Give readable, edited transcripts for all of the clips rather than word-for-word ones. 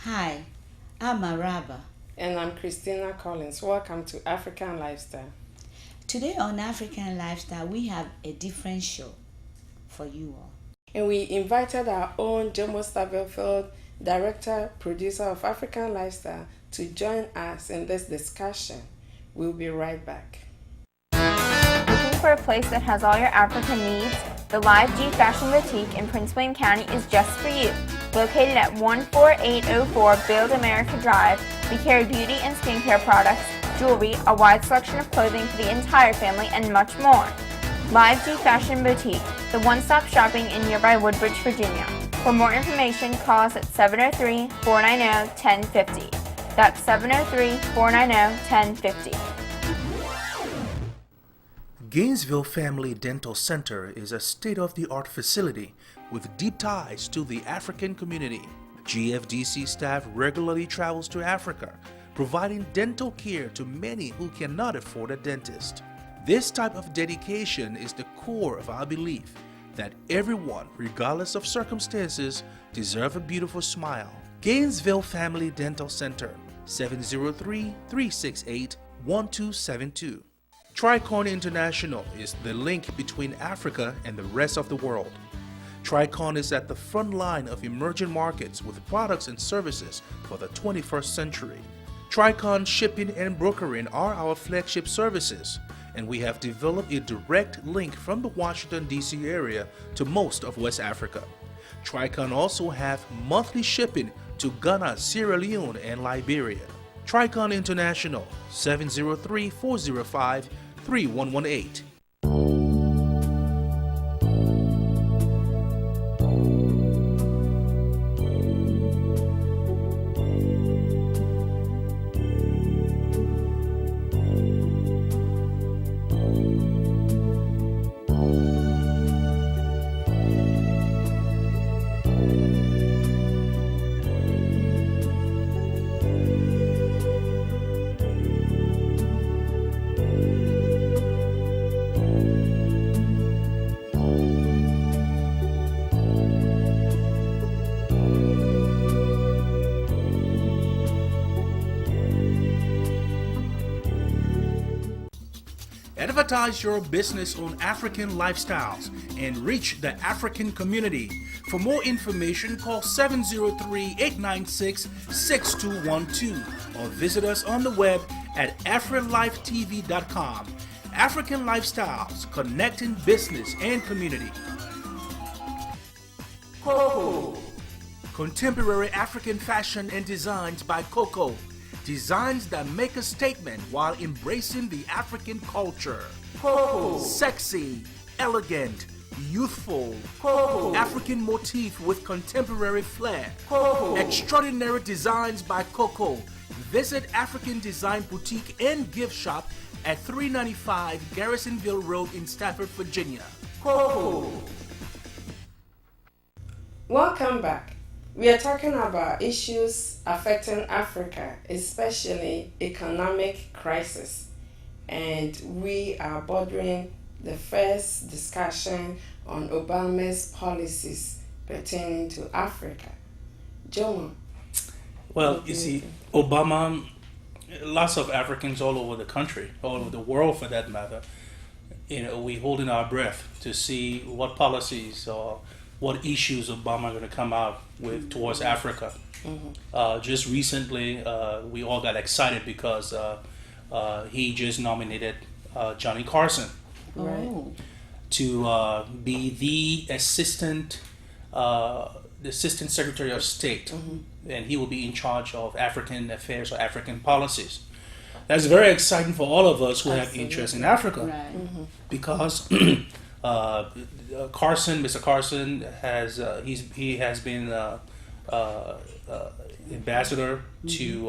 Hi, I'm Maraba. And I'm Christina Collins. Welcome to African Lifestyle. Today on African Lifestyle, we have a different show for you all. And we invited our own Jomo Stavelfield, director, producer of African Lifestyle, to join us in this discussion. We'll be right back. Looking for a place that has all your African needs? The Live G Fashion Boutique in Prince William County is just for you. Located at 14804 Build America Drive, we carry beauty and skincare products, jewelry, a wide selection of clothing for the entire family, and much more. Live G Fashion Boutique, the one-stop shopping in nearby Woodbridge, Virginia. For more information, call us at 703-490-1050. That's 703-490-1050. Gainesville Family Dental Center is a state-of-the-art facility with deep ties to the African community. GFDC staff regularly travels to Africa, providing dental care to many who cannot afford a dentist. This type of dedication is the core of our belief that everyone, regardless of circumstances, deserves a beautiful smile. Gainesville Family Dental Center, 703-368-1272. Tricon International is the link between Africa and the rest of the world. Tricon is at the front line of emerging markets with products and services for the 21st century. Tricon shipping and brokering are our flagship services, and we have developed a direct link from the Washington, D.C. area to most of West Africa. Tricon also have monthly shipping to Ghana, Sierra Leone, and Liberia. Tricon International, 703-405-3118. Advertise your business on African Lifestyles and reach the African community. For more information, call 703-896-6212 or visit us on the web at AfriLifeTV.com. African Lifestyles, connecting business and community. Coco. Contemporary African fashion and designs by Coco. Designs that make a statement while embracing the African culture. Coco. Sexy, elegant, youthful. Coco. African motif with contemporary flair. Coco. Extraordinary designs by Coco. Visit African Design Boutique and Gift Shop at 395 Garrisonville Road in Stafford, Virginia. Coco. Welcome back. We are talking about issues affecting Africa, especially economic crisis. And we are bordering the first discussion on Obama's policies pertaining to Africa. Jomo. Well, you see, Obama, lots of Africans all over the country, all over the world for that matter, we holding our breath to see what policies or what issues Obama are going to come out with towards Africa. Just recently, we all got excited because he just nominated Johnny Carson to be the assistant Secretary of State, and he will be in charge of African affairs or African policies. That's very exciting for all of us who have interest in Africa, because Mr. Carson has he has been ambassador to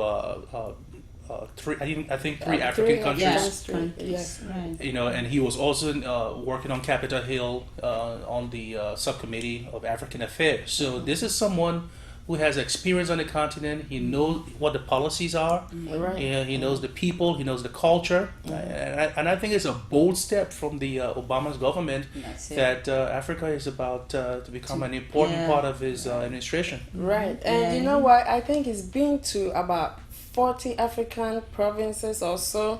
three African countries. Yes. Right. And he was also working on Capitol Hill on the subcommittee of African affairs. So this is someone who has experience on the continent. He knows what the policies are. Right. He knows the people. He knows the culture. And I think it's a bold step from the Obama's government That's it. that Africa is about to become an important Yeah. part of his administration. Right. And you know what? I think he's been to about 40 African provinces or so.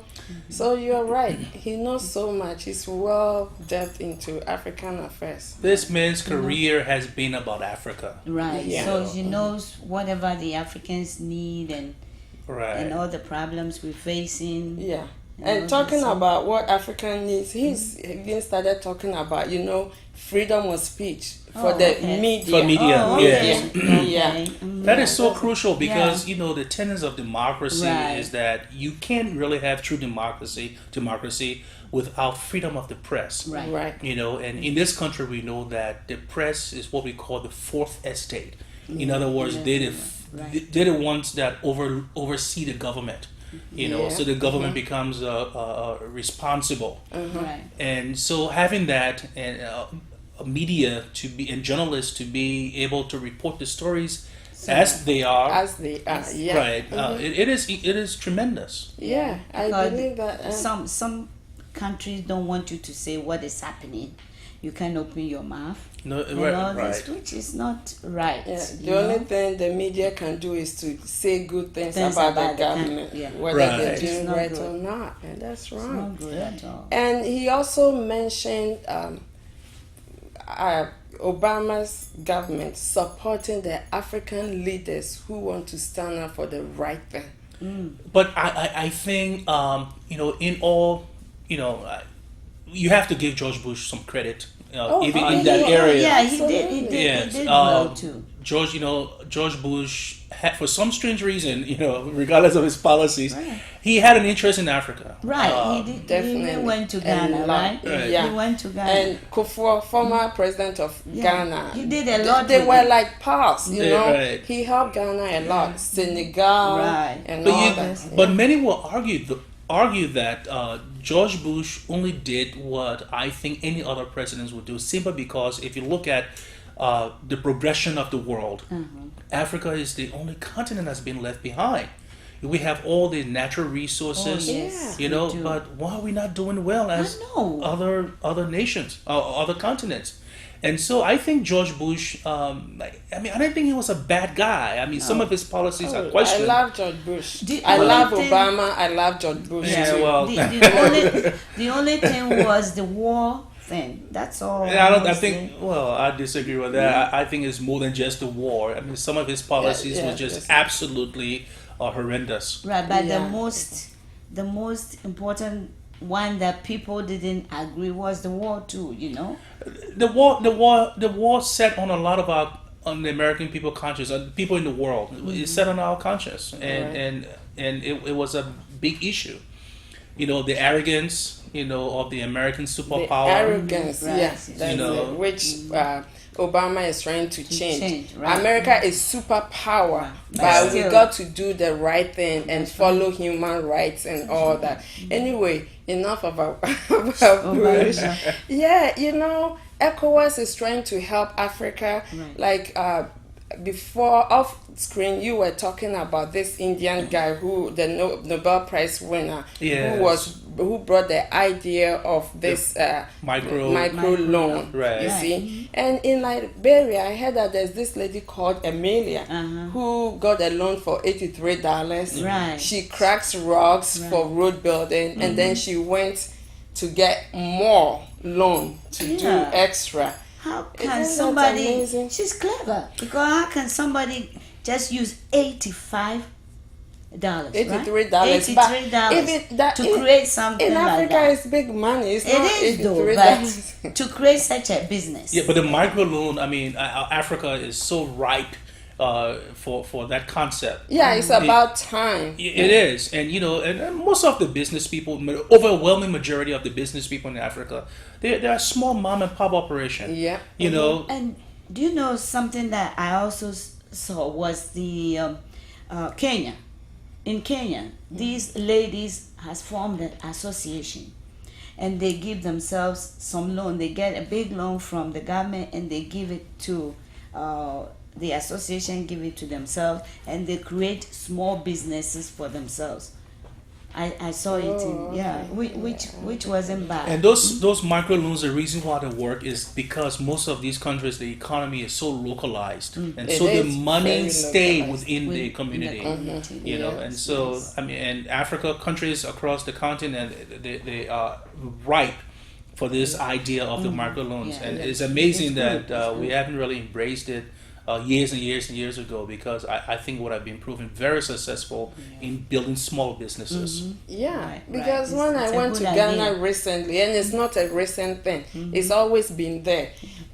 So you're right. He knows so much. He's well depth into African affairs. This man's career has been about Africa. Right. Yeah. So he knows whatever the Africans need and Right. all the problems we're facing. Yeah. You And know, talking so- about what Africa needs, he's even started talking about, freedom of speech for Oh, the okay. media. For media, Oh, yes. okay. Yeah. Okay. Mhm. That is so crucial because the tenets of democracy Right. is that you can't really have true democracy without freedom of the press. Right. Right. And in this country we know that the press is what we call the fourth estate. In other words, Right. they're the ones that oversee the government. Yeah. So the government becomes responsible. Right. And so having that and media to be and journalists to be able to report the stories as they are, As they are. Yeah. right? It is tremendous. Yeah. I Because believe that. some countries don't want you to say what is happening. You can't open your mouth. No, And right, all this, right. which is not right. Yeah, you the only know? thing the media can do is to say good things Things about about the the government, yeah. whether Right. they're It's doing not right good. or not, and that's It's wrong. not good at all. And he also mentioned Obama's government supporting the African leaders who want to stand up for the right thing. But I think in all you have to give George Bush some credit, even in that area. Yeah, he did. He Absolutely. did. Yes, He did well too. George Bush had, for some strange reason, regardless of his policies, Right. he had an interest in Africa. Right. He did. He definitely. even went to And Ghana, right? Right. Yeah. He went to Ghana. And Kufuor, former president of Yeah. Ghana, He did a lot They with were it. like pals, you Yeah, know. right. He helped Ghana a lot, Senegal, Right. and But, all you, that. but many will argue that George Bush only did what I think any other presidents would do, simply because if you look at the progression of the world, Africa is the only continent that's been left behind. We have all the natural resources, Oh, yes, you we know, do. but why are we not doing well as know. other nations, other continents? And so I think George Bush, I don't think he was a bad guy. I mean, some of his policies are I questioned. love George Bush. The I only love thing- Obama. I love George Bush Yeah, too. well, The only thing was the war thing. That's all. Yeah, I was think. Well, I disagree with that. I think it's more than just the war. I mean, some of his policies yeah, were just yes. absolutely horrendous. right, but Yeah. the most important one that people didn't agree was the war too. You know. The war set on a lot of on the American people conscious, people in the world. It set on our conscience, and it was a big issue. The arrogance, of the American The superpower. arrogance, Right. yes, You that's know. it, which Obama is trying to change. change, right. America is superpower, But but we still- got to do the right thing and follow human rights and all that. Anyway, enough about Bush. Yeah, ECOWAS is trying to help Africa. Right. Like before off screen, you were talking about this Indian guy the Nobel Prize winner, Yes. who brought the idea of this micro loan. Right. You Right. see, and in Liberia, I heard that there's this lady called Amelia who got a loan for $83. Right. She cracks rocks for road building, and then she went to get more loan to do Yeah. extra. How Isn't can that somebody? amazing? She's clever because how can somebody just use $85? $83. $83 But even that to create something in like Africa, that. it's big money. It's It not is though, $83. but to create such a business. Yeah, but the microloan, I mean, Africa is so ripe for that concept. Yeah, it's about time. It is, and most of the business people, overwhelming majority of the business people in Africa, they're a small mom and pop operation. Yeah. And do you know something that I also saw was the Kenya. In Kenya, these ladies has formed an association, and they give themselves some loan. They get a big loan from the government, and they give it to the association give it to themselves, and they create small businesses for themselves. I saw it in, yeah, which wasn't bad. And those microloans, the reason why they work is because most of these countries, the economy is so localized, and It so the is money very stay localized. within the In the community. community. You know, Yes, and so yes. I mean, and Africa countries across the continent, they are ripe for this idea of the microloans, Yeah, and yeah. it's amazing It's good, that it's we good. haven't really embraced it years and years and years ago, because I think what I've been proven very successful in building small businesses. Yeah, Right, because right. when It's I a went to good Ghana idea. recently, and it's not a recent thing, it's always been there.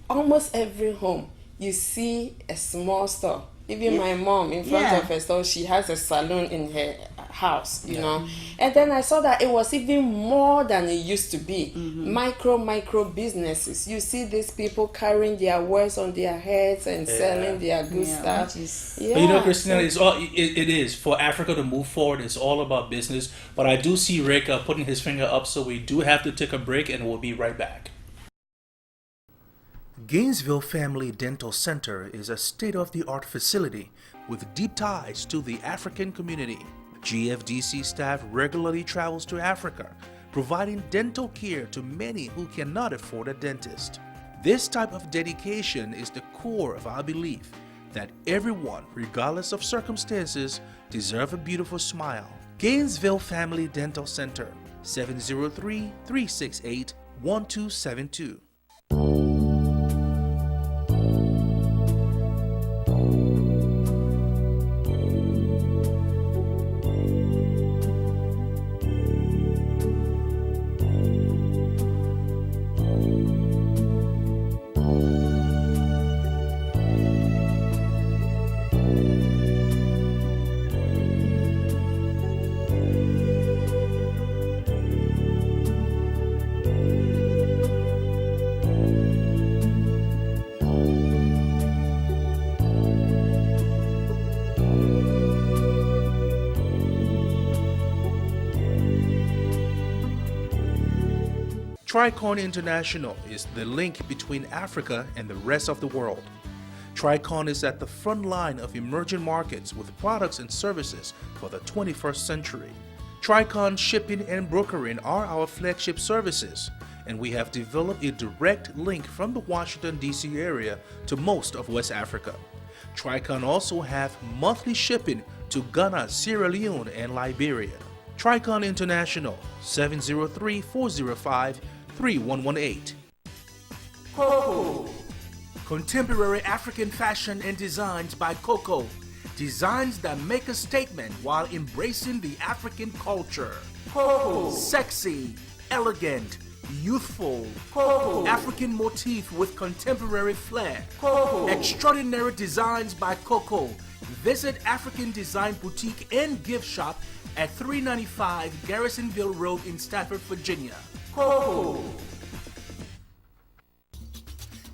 Almost every home, you see a small store. Even my mom, in front Yeah. of her store, she has a salon in her house, you know. And then I saw that it was even more than it used to be. Micro businesses. You see these people carrying their wares on their heads and selling their good Yeah, stuff. which is- Yeah, But you know, Christina, so- it's all it is for Africa to move forward. It's all about business. But I do see Rick putting his finger up, so we do have to take a break, and we'll be right back. Gainesville Family Dental Center is a state-of-the-art facility with deep ties to the African community. GFDC staff regularly travels to Africa, providing dental care to many who cannot afford a dentist. This type of dedication is the core of our belief that everyone, regardless of circumstances, deserve a beautiful smile. Gainesville Family Dental Center, 703-368-1272. Tricon International is the link between Africa and the rest of the world. Tricon is at the front line of emerging markets with products and services for the 21st century. Tricon shipping and brokering are our flagship services, and we have developed a direct link from the Washington, D.C. area to most of West Africa. Tricon also have monthly shipping to Ghana, Sierra Leone, and Liberia. Tricon International, 703-405-3118. Coco. Contemporary African fashion and designs by Coco. Designs that make a statement while embracing the African culture. Coco. Sexy, elegant, youthful. Coco. African motif with contemporary flair. Coco. Extraordinary designs by Coco. Visit African Design Boutique and Gift Shop at 395 Garrisonville Road in Stafford, Virginia. Coco.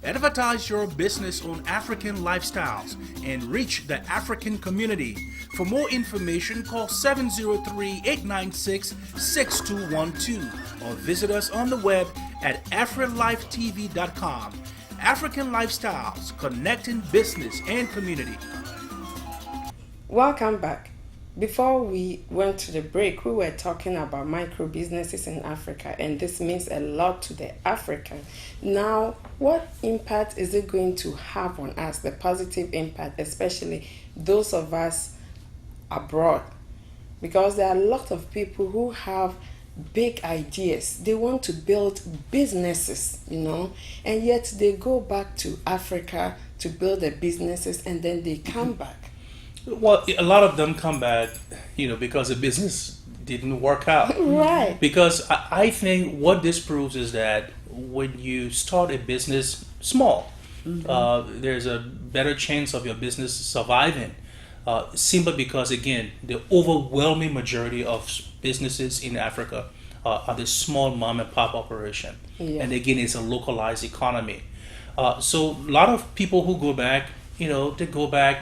Advertise your business on African lifestyles and reach the African community. For more information, call 703-896-6212 or visit us on the web at AfriLifeTV.com. African Lifestyles, connecting business and community. Welcome back. Before we went to the break, we were talking about micro businesses in Africa, and this means a lot to the African. Now, what impact is it going to have on us, the positive impact, especially those of us abroad? Because there are a lot of people who have big ideas. They want to build businesses, and yet they go back to Africa to build their businesses, and then they come back. Well, a lot of them come back, because the business didn't work out. Right. Because I think what this proves is that when you start a business small, there's a better chance of your business surviving. Simply because, again, the overwhelming majority of businesses in Africa are the small mom and pop operation. Yeah. And again, it's a localized economy. So a lot of people who go back, they go back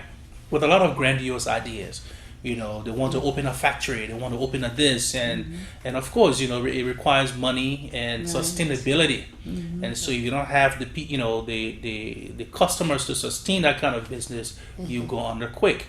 with a lot of grandiose ideas. You know, they want to open a factory, they want to open a this, and of course, you know, it requires money and sustainability. And so if you don't have the customers to sustain that kind of business, you go under quick.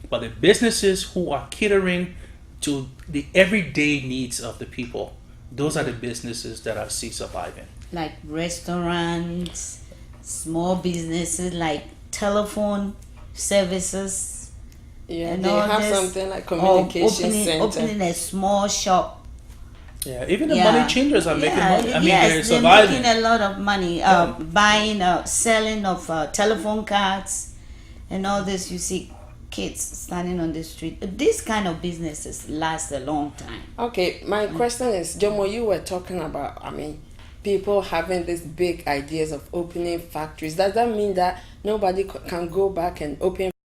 But the businesses who are catering to the everyday needs of the people, those are the businesses that I see surviving. Like restaurants, small businesses like telephone services. Yeah, and they all have this, something like or communication center. opening a small shop. Yeah, even the Yeah. money changers are making money. I mean, yes, they're they're surviving. making a lot of money. Buying, selling of telephone cards, and all this. You see kids standing on the street. These kind of businesses last a long time. Okay, my question is, Jomo, you were talking about, I mean, people having these big ideas of opening factories. Does that mean that nobody can go back and open